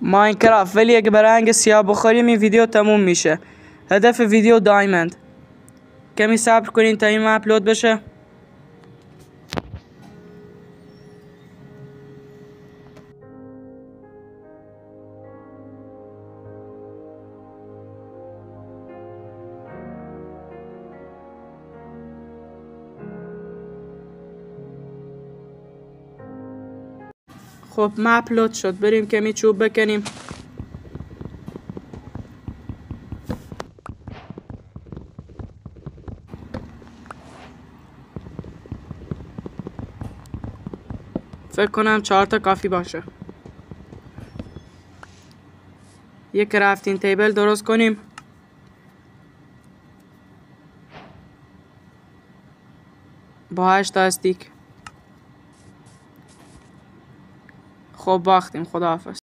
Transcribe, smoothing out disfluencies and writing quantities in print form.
ماینکرافت، ولی اگه به رنگ سیاه بخوریم این ویدیو تموم میشه. هدف ویدیو دایموند. کمی صبر کنین تا این اپلود بشه. خب مپ لود شد، بریم کمی چوب بکنیم. فکر کنم 4 تا کافی باشه. یک کرافتینگ تیبل درست کنیم. با 8 تا استیک. خب باختیم، خداحافظ.